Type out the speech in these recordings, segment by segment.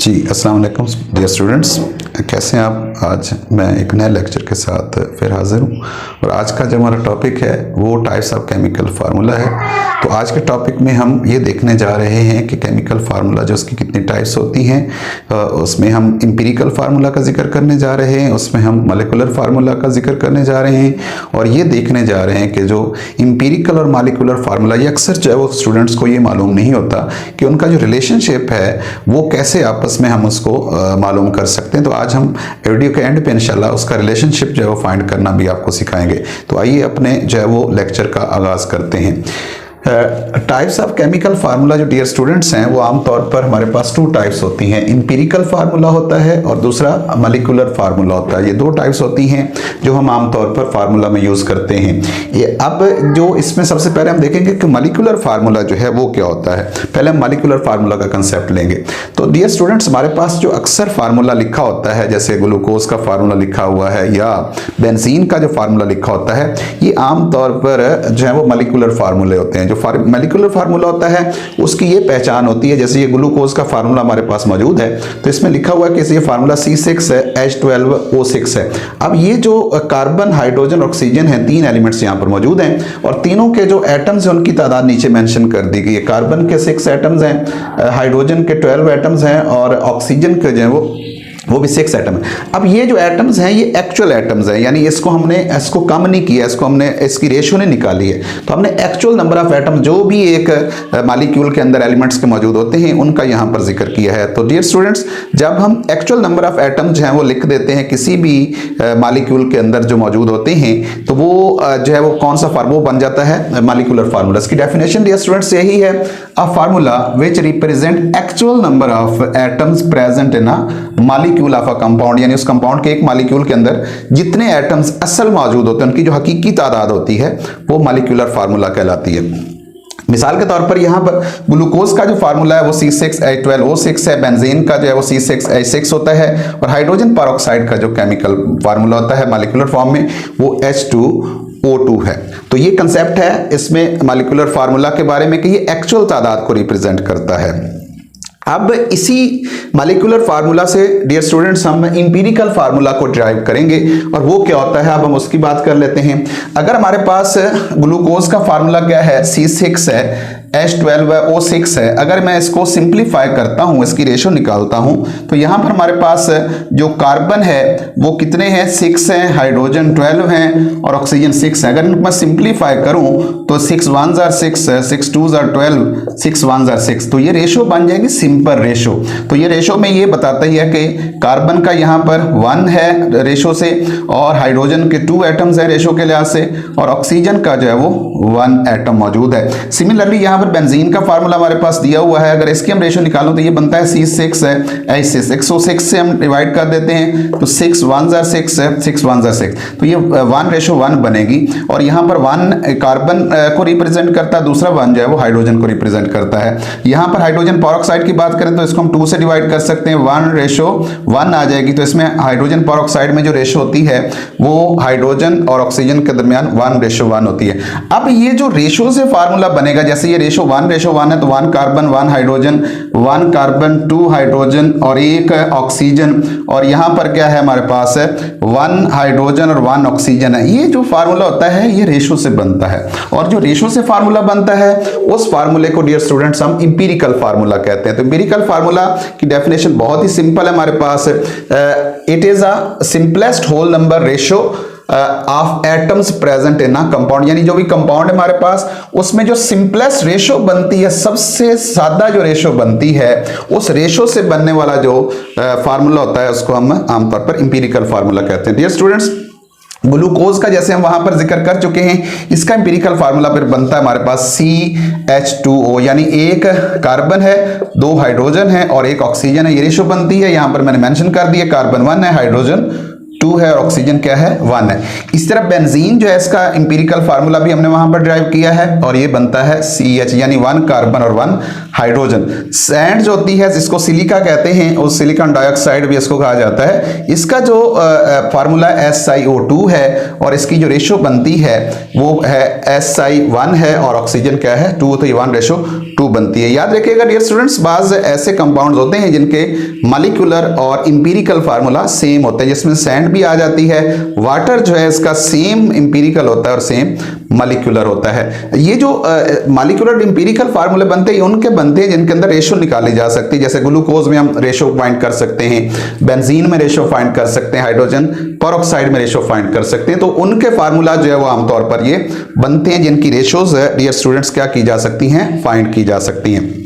जी अस्सलाम वालेकुम dear students, कैसे हैं आप। आज मैं एक नए लेक्चर के साथ फिर हाज़िर हूँ और आज का जो हमारा टॉपिक है वो टाइप्स ऑफ केमिकल फार्मूला है। तो आज के टॉपिक में हम ये देखने जा रहे हैं कि केमिकल फार्मूला जो उसकी कितनी टाइप्स होती हैं। उसमें हम एम्पिरिकल फार्मूला का जिक्र करने जा रहे हैं, उसमें हम मॉलिक्यूलर फार्मूला का जिक्र करने जा रहे हैं और ये देखने जा रहे हैं कि जो एम्पिरिकल और मॉलिक्यूलर फार्मूला ये अक्सर जो है वो स्टूडेंट्स को ये मालूम नहीं होता कि उनका जो रिलेशनशिप है वो कैसे आपस में हम उसको मालूम कर सकते हैं। तो आज हम वीडियो के एंड पे इंशाल्लाह उसका रिलेशनशिप जो है वो फाइंड करना भी आपको सिखाएंगे। तो आइए अपने जो है वो लेक्चर का आगाज करते हैं। टाइप्स ऑफ केमिकल फार्मूला जो डियर स्टूडेंट्स हैं वो आमतौर पर हमारे पास टू टाइप्स होती हैं, एम्पिरिकल फार्मूला होता है और दूसरा मॉलिक्यूलर फार्मूला होता है। ये दो टाइप्स होती हैं जो हम आमतौर पर फार्मूला में यूज करते हैं। ये अब जो इसमें सबसे पहले हम देखेंगे कि मॉलिक्यूलर फार्मूला जो है वो क्या होता है। पहले हम मॉलिक्यूलर फार्मूला का कंसेप्ट लेंगे। तो डियर स्टूडेंट्स हमारे पास जो अक्सर फार्मूला लिखा होता है, जैसे ग्लूकोज का फार्मूला लिखा हुआ है या बेंजीन का जो फार्मूला लिखा होता है, ये आमतौर पर जो है वो मॉलिक्यूलर फार्मूले होते हैं। जो मॉलिक्यूलर फार्मूला होता है उसकी ये पहचान होती है, जैसे ये ग्लूकोज का फार्मूला हमारे पास मौजूद है तो इसमें लिखा हुआ है कि ये फार्मूला C6 है, H12O6 है। अब ये जो कार्बन, हाइड्रोजन, ऑक्सीजन है, तीन एलिमेंट्स यहाँ पर मौजूद हैं और तीनों के जो एटम्स हैं उनकी तादाद नीचे मेंशन कर दी गई है। कार्बन के 6 एटम्स हैं, हाइड्रोजन के 12 एटम्स हैं और ऑक्सीजन के जो है वो भी 6 एटम है। अब ये जो एटम्स हैं ये एक्चुअल एटम्स हैं, यानी इसको कम नहीं किया, इसकी रेशियो नहीं निकाली है। तो हमने एक्चुअल नंबर ऑफ एटम जो भी एक मॉलिक्यूल के अंदर एलिमेंट्स के मौजूद होते हैं उनका यहाँ पर जिक्र किया है। तो डियर स्टूडेंट्स जब हम एक्चुअल नंबर ऑफ एटम जो है वो लिख देते हैं किसी भी मॉलिक्यूल के अंदर जो मौजूद होते हैं तो वो जो है वो कौन सा फार्मूला बन जाता है, मॉलिक्यूलर फार्मूला। इसकी डेफिनेशन डियर स्टूडेंट्स यही है, a formula which represent actual number of atoms present in a molecule of a compound, यानी उस कंपाउंड के एक मॉलिक्यूल के अंदर जितने एटम्स असल मौजूद होते हैं उनकी जो हकीकी तादाद होती है वो मॉलिक्यूलर फार्मूला कहलाती है। मिसाल के तौर पर यहाँ पर ग्लूकोज का जो फार्मूला है वो C6H12O6 है, बेंजीन का जो है वो C6H6 होता है और हाइड्रोजन पेरोक्साइड का जो केमिकल फार्मूला होता है मॉलिक्यूलर फॉर्म में वो H2O2 है। तो ये कंसेप्ट है इसमें मॉलिक्यूलर फार्मूला के बारे में कि ये एक्चुअल तादाद को रिप्रेजेंट करता है। अब इसी मॉलिक्यूलर फार्मूला से डियर स्टूडेंट्स हम एम्पिरिकल फार्मूला को ड्राइव करेंगे और वो क्या होता है अब हम उसकी बात कर लेते हैं। अगर हमारे पास ग्लूकोज का फार्मूला क्या है, C6 है, H12O6 है। अगर मैं इसको सिंप्लीफाई करता हूं, इसकी रेशो निकालता हूं तो यहां पर हमारे पास जो कार्बन है वो कितने हैं, 6 हैं, हाइड्रोजन 12 हैं और ऑक्सीजन 6 है। अगर मैं सिंप्लीफाई करूं तो 6 1s are 6, 6 2s are 12, 6 1s are 6। तो ये रेशो बन जाएगी सिंपल रेशो। तो ये रेशो में ये बताता ही है कि कार्बन का यहाँ पर 1 है रेशो से और हाइड्रोजन के 2 एटम्स है रेशो के लिहाज से और ऑक्सीजन का जो है वो 1 एटम मौजूद है। सिमिलरली यहाँ पर बेंजीन का फार्मूला हमारे पास दिया हुआ है, अगर इसकी हम रेशो निकालें तो ये बनता है C6 है, H6 से हम डिवाइड कर देते हैं तो 6 1s are 6 है, 6 1s are 6। तो ये 1:1 बनेगी और यहाँ पर 1 कार्बन को रिप्रेजेंट करता है, दूसरा 1 जो है वो हाइड्रोजन को रिप्रेजेंट करता है। यहाँ पर हाइड्रोजन पेरोक्साइड की बात करें तो इसको हम 2 से डिवाइड कर सकते हैं, 1:1 आ जाएगी। तो इसमें हाइड्रोजन पेरोक्साइड में जो रेशो होती है वो हाइड्रोजन और ऑक्सीजन के दरमियान 1:1 होती है। अब ये जो रेशो से फार्मूला बनेगा, जैसे ये रेशो 1:1 है तो 1 कार्बन 1 हाइड्रोजन, 1 कार्बन 2 हाइड्रोजन और 1 ऑक्सीजन और यहाँ पर क्या है हमारे पास है 1 हाइड्रोजन और 1 ऑक्सीजन है। ये जो फार्मूला होता है ये रेशो से बनता है और जो रेशो से फार्मूला बनता है उस फार्मूले को डियर स्टूडेंट्स हम एम्पिरिकल फार्मूला कहते हैं। तो एम्पिरिकल फार्मूला की डेफिनेशन बहुत ही सिंपल है हमारे पास, it is a simplest whole number ratio of atoms present in a compound, यानी जो भी कंपाउंड है हमारे पास उसमें जो सिंपलेस्ट रेशो बनती है, सबसे सादा जो रेशो बनती है उस रेशो से बनने वाला जो फार्मूला होता है उसको हम आमतौर पर एम्पिरिकल फार्मूला कहते हैं। डियर स्टूडेंट्स ग्लूकोज का जैसे हम वहां पर जिक्र कर चुके हैं, इसका एम्पिरिकल फार्मूला फिर बनता है हमारे पास CH2O, यानी 1 कार्बन है, 2 हाइड्रोजन है और 1 ऑक्सीजन है। ये रेशो बनती है, यहां पर मैंने मेंशन कर दिया, कार्बन 1 है, हाइड्रोजन 2 है और ऑक्सीजन क्या है 1 है। इस तरह बेंजीन जो है इसका इंपीरिकल फार्मूला भी हमने वहां पर ड्राइव किया है और ये बनता है CH यानी 1 कार्बन और 1 हाइड्रोजन। सैंड जो होती है जिसको सिलिका कहते हैं, उस सिलिकॉन डाइऑक्साइड भी इसको कहा जाता है, इसका जो फार्मूला SiO2 है और इसकी जो रेशो बनती है वो है Si1 है और ऑक्सीजन क्या है 2, तो ये 1:2 बनती है। याद रखिएगा डियर स्टूडेंट्स, बाज ऐसे कंपाउंड्स होते हैं जिनके मॉलिक्यूलर और इंपीरिकल फार्मूला सेम होते हैं, जिसमें सैंड भी आ जाती है। वाटर जो है इसका सेम इंपीरिकल होता है और सेम मॉलिक्यूलर होता है। ये जो मॉलिक्यूलर इंपीरिकल फार्मूले बनते हैं उनके बनते हैं जिनके अंदर रेशो निकाली जा सकती है। जैसे ग्लूकोज में हम रेशो फाइंड कर सकते हैं, बेंजीन में रेशो फाइंड कर सकते हैं, हाइड्रोजन पेरोक्साइड में रेशो फाइंड कर सकते हैं। तो उनके फार्मूला जो है वो आमतौर पर ये बनते हैं जिनकी रेशोज डियर स्टूडेंट्स क्या की जा सकती हैं, फाइंड की जा सकती हैं।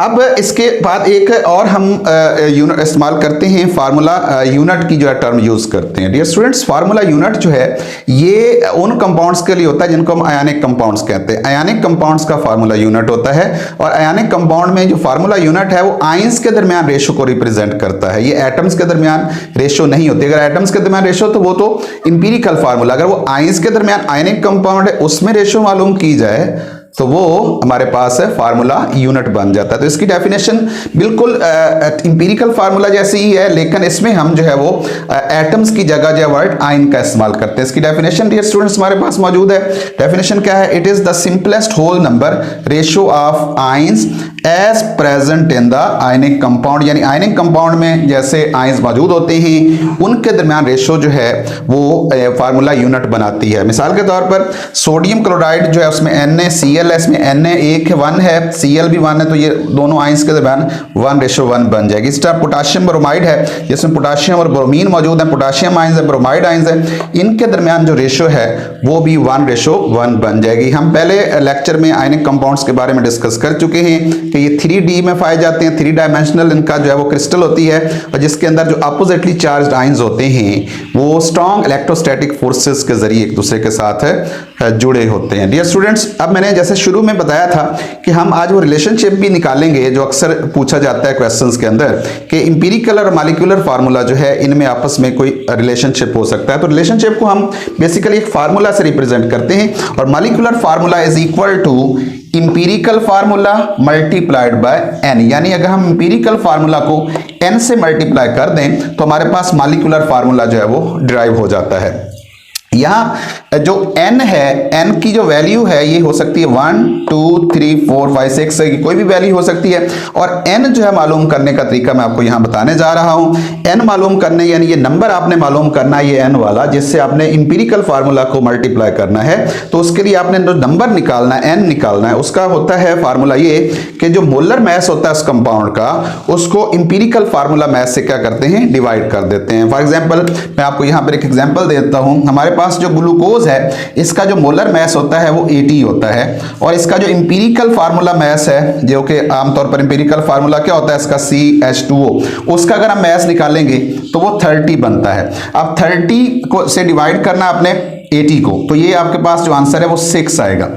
अब इसके बाद एक और हम यूनिट इस्तेमाल करते हैं, फार्मूला यूनिट की जो है टर्म यूज करते हैं। डियर स्टूडेंट्स, फार्मूला यूनिट जो है ये उन कंपाउंड्स के लिए होता है जिनको हम आयनिक कंपाउंड्स कहते हैं। आयनिक कंपाउंड्स का फार्मूला यूनिट होता है और आयनिक कंपाउंड में जो फार्मूला यूनिट है वो आयंस के दरमियान रेशो को रिप्रेजेंट करता है। ये एटम्स के दरमियान रेशो नहीं होती। अगर एटम्स के दरमियान रेशो तो वो तो इंपीरिकल फार्मूला, अगर वो आयंस के दरमियान आयनिक कंपाउंड है उसमें रेशो मालूम की जाए तो वो हमारे पास है फार्मूला यूनिट बन जाता है। तो इसकी डेफिनेशन बिल्कुल इंपीरिकल फार्मूला जैसी ही है, लेकिन इसमें हम जो है वो एटम्स की जगह जो वर्ड आयन का इस्तेमाल करते हैं। इसकी डेफिनेशन डियर स्टूडेंट्स हमारे पास मौजूद है। डेफिनेशन क्या है? It is the simplest whole number ratio of ions as present in the ionic compound, यानी आयनिक कंपाउंड में जैसे आयंस मौजूद होते हैं उनके दरमियान रेशो जो है वो फार्मूला यूनिट बनाती है। मिसाल के तौर पर सोडियम क्लोराइड जो है उसमें NaCl है, इसमें Na1 है, Cl भी 1 है, तो ये दोनों आयंस के दरमियान 1:1 बन जाएगी। इस तरह पोटाशियम ब्रोमाइड है जिसमें पोटाशियम और ब्रोमीन मौजूद है, पोटाशियम आयंस है, ब्रोमाइड आयंस है, इनके दरमियान जो रेशो है वो भी 1:1 बन जाएगी। हम पहले लेक्चर में आयनिक कंपाउंड्स के बारे में डिस्कस कर चुके हैं कि ये 3D में पाए जाते हैं, 3 डायमेंशनल इनका जो है वो क्रिस्टल होती है और जिसके अंदर जो अपोजिटली चार्ज्ड आयंस होते हैं वो स्ट्रॉन्ग इलेक्ट्रोस्टैटिक फोर्सेस के जरिए एक दूसरे के साथ जुड़े होते हैं। डियर स्टूडेंट्स, अब मैंने जैसे शुरू में बताया था कि हम आज वो रिलेशनशिप भी निकालेंगे जो अक्सर पूछा जाता है क्वेश्चंस के अंदर कि इंपीरिकल और मॉलिक्यूलर फार्मूला जो है इनमें आपस में कोई रिलेशनशिप हो सकता है। तो रिलेशनशिप को हम बेसिकली एक फार्मूला से रिप्रेजेंट करते हैं और molecular formula is equal to empirical formula multiplied by n, यानी अगर हम इंपीरिकल फार्मूला को n से मल्टीप्लाई कर दें तो हमारे पास मॉलिक्यूलर फार्मूला जो है वो डिराइव हो जाता है। यहाँ जो n है, n की जो वैल्यू है ये हो सकती है 1 2 3 4 5 6 की कोई भी वैल्यू हो सकती है और n जो है मालूम करने का तरीका मैं आपको यहाँ बताने जा रहा हूँ। n मालूम करने यानी ये नंबर आपने मालूम करना है, ये n वाला जिससे आपने इंपीरिकल फार्मूला को मल्टीप्लाई करना है। तो उसके लिए आपने जो नंबर निकालना है n निकालना है, उसका होता है फार्मूला ये कि जो मोलर मैस होता है उस कंपाउंड का उसको इंपीरिकल फार्मूला मैस से क्या करते हैं, डिवाइड कर देते हैं। फॉर एग्जाम्पल मैं आपको यहाँ पर एक एग्जाम्पल देता हूँ। हमारे पास जो ग्लूकोज है इसका जो मोलर मैस होता है वो 80 होता है और इसका जो इंपीरिकल फार्मूला मैस है जो कि आमतौर पर इंपीरिकल फार्मूला क्या होता है इसका CH2O, उसका अगर हम मैस निकालेंगे तो वो 30 बनता है। अब 30 को से डिवाइड करना आपने 80 को, तो ये आपके पास जो आंसर है वो 6 आएगा।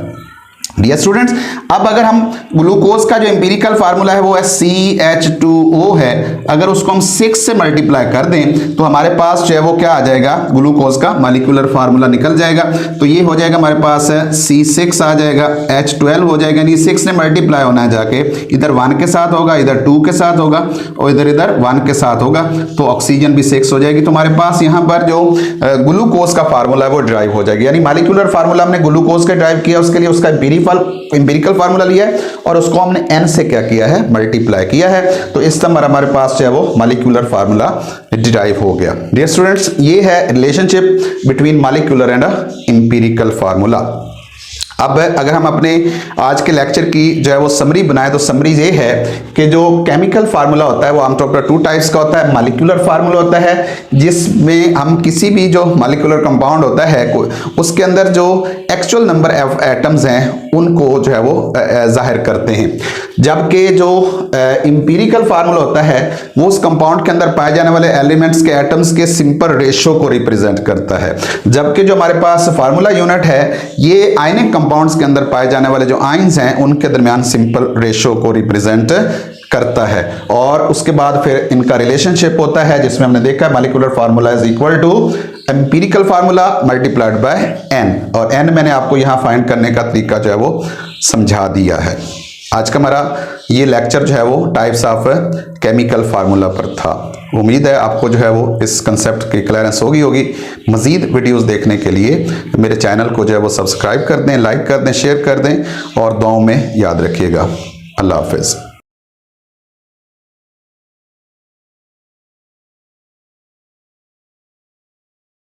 डियर स्टूडेंट्स, अब अगर हम ग्लूकोज का जो इंपीरिकल फार्मूला है वो है CH2O है, अगर उसको हम 6 से मल्टीप्लाई कर दें तो हमारे पास जो है वो क्या आ जाएगा, ग्लूकोज का मॉलिक्यूलर फार्मूला निकल जाएगा। तो ये हो जाएगा हमारे पास C6 आ जाएगा, H12 हो जाएगा, यानी 6 से मल्टीप्लाई होना है जाके इधर 1 के साथ होगा, इधर 2 के साथ होगा और इधर 1 के साथ होगा, तो ऑक्सीजन भी 6 हो जाएगी। तो हमारे पास यहाँ पर जो ग्लूकोज का फार्मूला है वो ड्राइव हो जाएगी, यानी मॉलिक्यूलर फार्मूला हमने ग्लूकोज का ड्राइव किया, उसके लिए उसका इंपीरिकल फार्मूला लिया है और उसको हमने n से क्या किया है, मल्टीप्लाई किया है। तो इस तरह हमारे पास जो है वो मॉलिक्यूलर फार्मूला डिराइव हो गया। डियर स्टूडेंट्स, ये है relationship between molecular and empirical formula. अब अगर हम अपने आज के लेक्चर की जो है वो समरी बनाए तो समरी ये है कि जो केमिकल फार्मूला होता है वो आमतौर पर 2 टाइप्स का होता है। मॉलिक्यूलर फार्मूला होता है जिसमें हम किसी भी जो मॉलिक्यूलर कंपाउंड होता है उसके अंदर जो एक्चुअल नंबर ऑफ एटम्स हैं उनको जो है वो जाहिर करते हैं, जबकि जो इंपीरिकल फार्मूला होता है वो उस कंपाउंड के अंदर पाए जाने वाले एलिमेंट्स के एटम्स के सिंपल रेशो को रिप्रेजेंट करता है। जबकि जो हमारे पास फार्मूला यूनिट है ये आयनिक कंपाउंड्स के अंदर पाए जाने वाले जो आयंस हैं उनके दरमियान सिंपल रेशो को रिप्रेजेंट करता है। और उसके बाद फिर इनका रिलेशनशिप होता है जिसमें हमने देखा है molecular formula is equal to empirical formula multiplied by n, और n मैंने आपको यहां फाइंड करने का तरीका जो है वो समझा दिया है। आज का हमारा ये लेक्चर जो है वो टाइप्स ऑफ केमिकल फार्मूला पर था। उम्मीद है आपको जो है वो इस कंसेप्ट की क्लियरेंस होगी। मजीद वीडियोस देखने के लिए मेरे चैनल को जो है वो सब्सक्राइब कर दें, लाइक कर दें, शेयर कर दें और दुआओं में याद रखिएगा। अल्लाह हाफिज़।